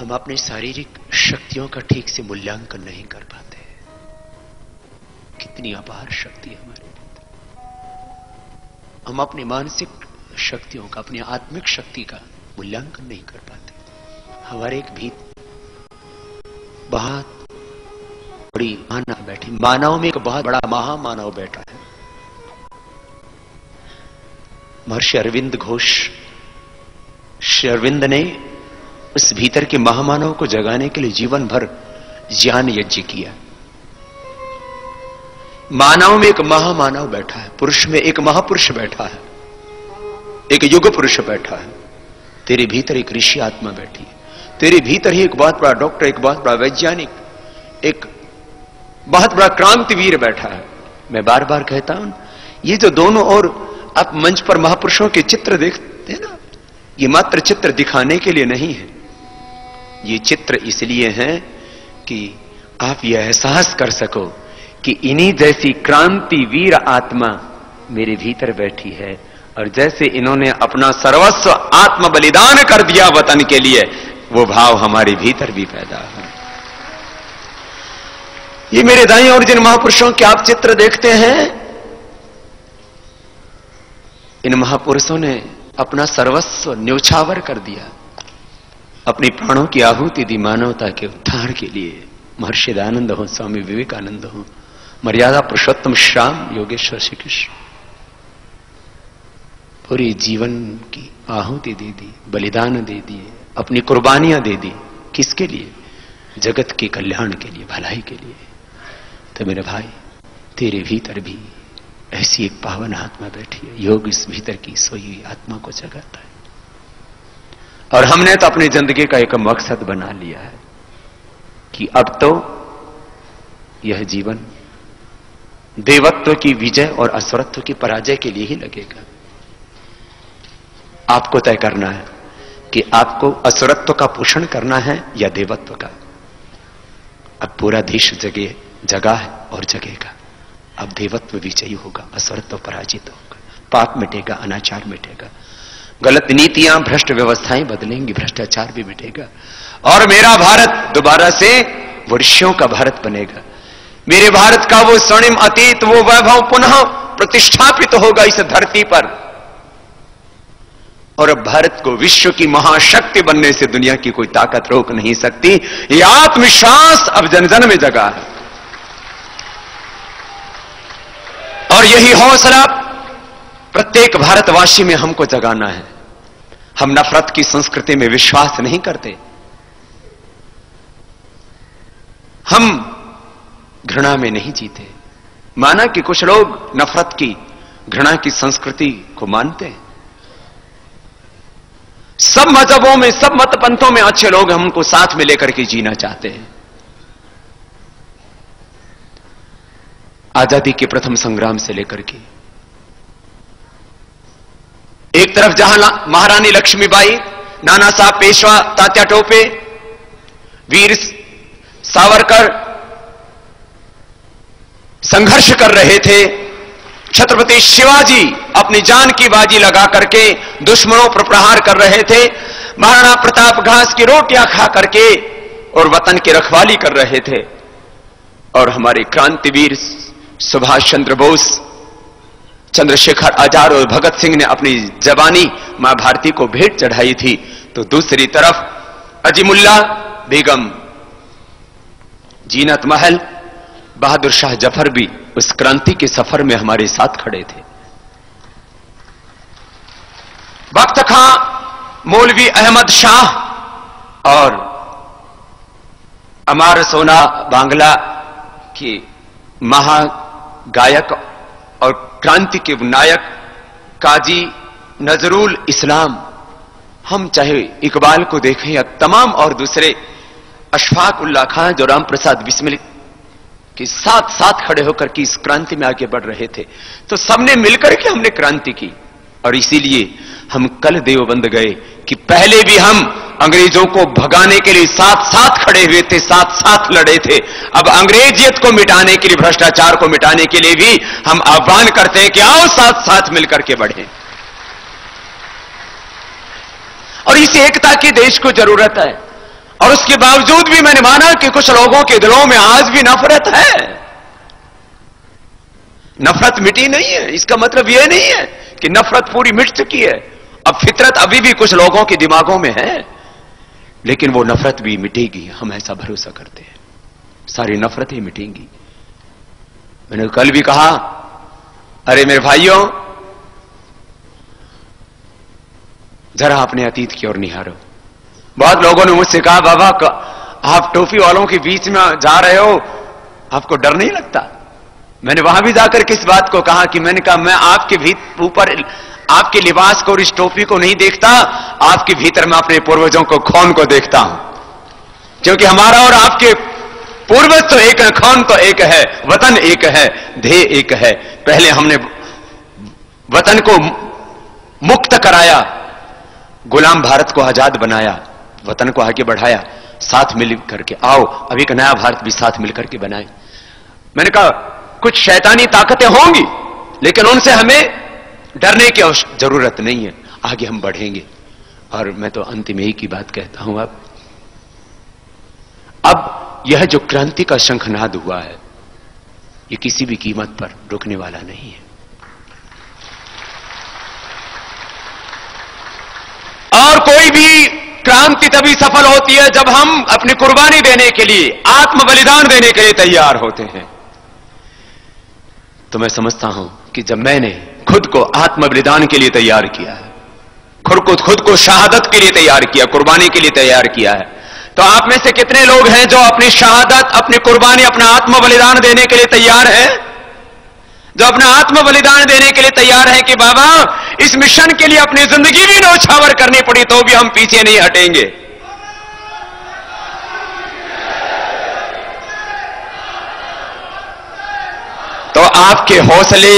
हम अपनी शारीरिक शक्तियों का ठीक से मूल्यांकन नहीं कर पाते। कितनी अपार शक्ति है हमारे भीतर। हम अपनी मानसिक शक्तियों का, अपनी आत्मिक शक्ति का मूल्यांकन नहीं कर पाते। हमारे एक भीतर बहुत बड़ी मानव बैठी, मानव में एक बहुत बड़ा महामानव बैठा है। महर्षि अरविंद घोष, श्री अरविंद ने उस भीतर के महामानव को जगाने के लिए जीवन भर ज्ञान यज्ञ किया। मानव में एक महामानव बैठा है, पुरुष में एक महापुरुष बैठा है, एक युग पुरुष बैठा है। तेरे भीतर एक ऋषि आत्मा बैठी है, तेरे भीतर ही एक बहुत बड़ा डॉक्टर, एक बहुत बड़ा वैज्ञानिक, एक बहुत बड़ा क्रांतिवीर बैठा है। मैं बार बार कहता हूं, ये जो दोनों और आप मंच पर महापुरुषों के चित्र देखते हैं ना, ये मात्र चित्र दिखाने के लिए नहीं है। ये चित्र इसलिए हैं कि आप यह एहसास कर सको कि इन्हीं जैसी क्रांतिवीर आत्मा मेरे भीतर बैठी है, और जैसे इन्होंने अपना सर्वस्व आत्म बलिदान कर दिया वतन के लिए, वो भाव हमारे भीतर भी पैदा है। ये मेरे दाएं और जिन महापुरुषों के आप चित्र देखते हैं, इन महापुरुषों ने अपना सर्वस्व न्योछावर कर दिया, अपनी प्राणों की आहुति दी मानवता के उद्धार के लिए। महर्षि दयानंद हो, स्वामी विवेकानंद हो, मर्यादा पुरुषोत्तम श्याम योगेश्वर श्री कृष्ण, पूरी जीवन की आहुति दे दी, बलिदान दे दिए, अपनी कुर्बानियां दे दी। किसके लिए? जगत के कल्याण के लिए, भलाई के लिए। तो मेरे भाई, तेरे भीतर भी ऐसी एक पावन आत्मा बैठी है। योग इस भीतर की सोई हुई आत्मा को जगाता है। और हमने तो अपनी जिंदगी का एक मकसद बना लिया है कि अब तो यह जीवन देवत्व की विजय और असुरत्व की पराजय के लिए ही लगेगा। आपको तय करना है कि आपको असुरत्व का पोषण करना है या देवत्व का। अब पूरा देश जगा है और जगेगा। अब देवत्व विजयी होगा, असुरत्व पराजित होगा, पाप मिटेगा, अनाचार मिटेगा, गलत नीतियां, भ्रष्ट व्यवस्थाएं बदलेंगी, भ्रष्टाचार भी मिटेगा, और मेरा भारत दोबारा से वर्षों का भारत बनेगा। मेरे भारत का वो स्वर्णिम अतीत, वो वैभव पुनः प्रतिष्ठापित होगा इस धरती पर। और अब भारत को विश्व की महाशक्ति बनने से दुनिया की कोई ताकत रोक नहीं सकती। यह आत्मविश्वास अब जन जन में जगा है, और यही हौसला प्रत्येक भारतवासी में हमको जगाना है। हम नफरत की संस्कृति में विश्वास नहीं करते। हम घृणा में नहीं जीते। माना कि कुछ लोग नफरत की, घृणा की संस्कृति को मानते हैं। सब मजहबों में, सब मत पंथों में अच्छे लोग हमको साथ में लेकर के जीना चाहते हैं। आजादी के प्रथम संग्राम से लेकर के एक तरफ जहां महारानी लक्ष्मीबाई, नाना साहब पेशवा, तात्या टोपे, वीर सावरकर संघर्ष कर रहे थे, छत्रपति शिवाजी अपनी जान की बाजी लगा करके दुश्मनों पर प्रहार कर रहे थे, महाराणा प्रताप घास की रोटियां खा करके और वतन की रखवाली कर रहे थे, और हमारे क्रांतिवीर सुभाष चंद्र बोस, चंद्रशेखर आजाद और भगत सिंह ने अपनी जवानी मां भारती को भेंट चढ़ाई थी। तो दूसरी तरफ अजीमुल्ला बेगम, जीनत महल, बहादुर शाह जफर भी उस क्रांति के सफर में हमारे साथ खड़े थे। बख्त खां, मौलवी अहमद शाह और अमार सोना बांग्ला के महागायक और क्रांति के नायक काजी नजरुल इस्लाम, हम चाहे इकबाल को देखें या तमाम और दूसरे, अशफाक उल्लाह खां जो राम प्रसाद बिस्मिल के साथ साथ खड़े होकर के इस क्रांति में आगे बढ़ रहे थे, तो सबने मिलकर के हमने क्रांति की। और इसीलिए हम कल देवबंद गए कि पहले भी हम अंग्रेजों को भगाने के लिए साथ साथ खड़े हुए थे, साथ साथ लड़े थे। अब अंग्रेजियत को मिटाने के लिए, भ्रष्टाचार को मिटाने के लिए भी हम आह्वान करते हैं कि आओ साथ साथ मिलकर के बढ़ें। और इस एकता की देश को जरूरत है। और उसके बावजूद भी मैंने माना कि कुछ लोगों के दिलों में आज भी नफरत है। नफरत मिटी नहीं है, इसका मतलब यह नहीं है कि नफरत पूरी मिट चुकी है। अब फितरत अभी भी कुछ लोगों के दिमागों में है, लेकिन वो नफरत भी मिटेगी, हम ऐसा भरोसा करते हैं। सारी नफरतें मिटेंगी। मैंने कल भी कहा, अरे मेरे भाइयों, जरा अपने अतीत की ओर निहारो। बहुत लोगों ने मुझसे कहा, बाबा आप टोपी वालों के बीच में जा रहे हो, आपको डर नहीं लगता? मैंने वहां भी जाकर किस बात को कहा कि मैंने कहा, मैं आपके ऊपर आपके लिबास को और इस टोपी को नहीं देखता, आपके भीतर मैं अपने पूर्वजों को, खून को देखता हूं। क्योंकि हमारा और आपके पूर्वज तो एक है, खून तो एक है, वतन एक है, ध्येय एक है। पहले हमने वतन को मुक्त कराया, गुलाम भारत को आजाद बनाया, वतन को आगे बढ़ाया, साथ मिल करके आओ अब एक नया भारत भी साथ मिलकर के बनाए। मैंने कहा कुछ शैतानी ताकतें होंगी, लेकिन उनसे हमें डरने की जरूरत नहीं है, आगे हम बढ़ेंगे। और मैं तो अंतिम यही की बात कहता हूं, अब यह जो क्रांति का शंखनाद हुआ है, ये किसी भी कीमत पर रुकने वाला नहीं है। और कोई भी क्रांति तभी सफल होती है जब हम अपनी कुर्बानी देने के लिए, आत्म बलिदान देने के लिए तैयार होते हैं। तो मैं समझता हूं कि जब मैंने खुद को आत्म बलिदान के लिए तैयार किया है, खुद को शहादत के लिए तैयार किया, कुर्बानी के लिए तैयार किया है, तो आप में से कितने लोग हैं जो अपनी शहादत, अपनी कुर्बानी, अपना आत्म बलिदान देने के लिए तैयार हैं? जो अपना आत्म बलिदान देने के लिए तैयार है कि बाबा इस मिशन के लिए अपनी जिंदगी भी न्यौछावर करनी पड़ी तो भी हम पीछे नहीं हटेंगे। तो आपके हौसले,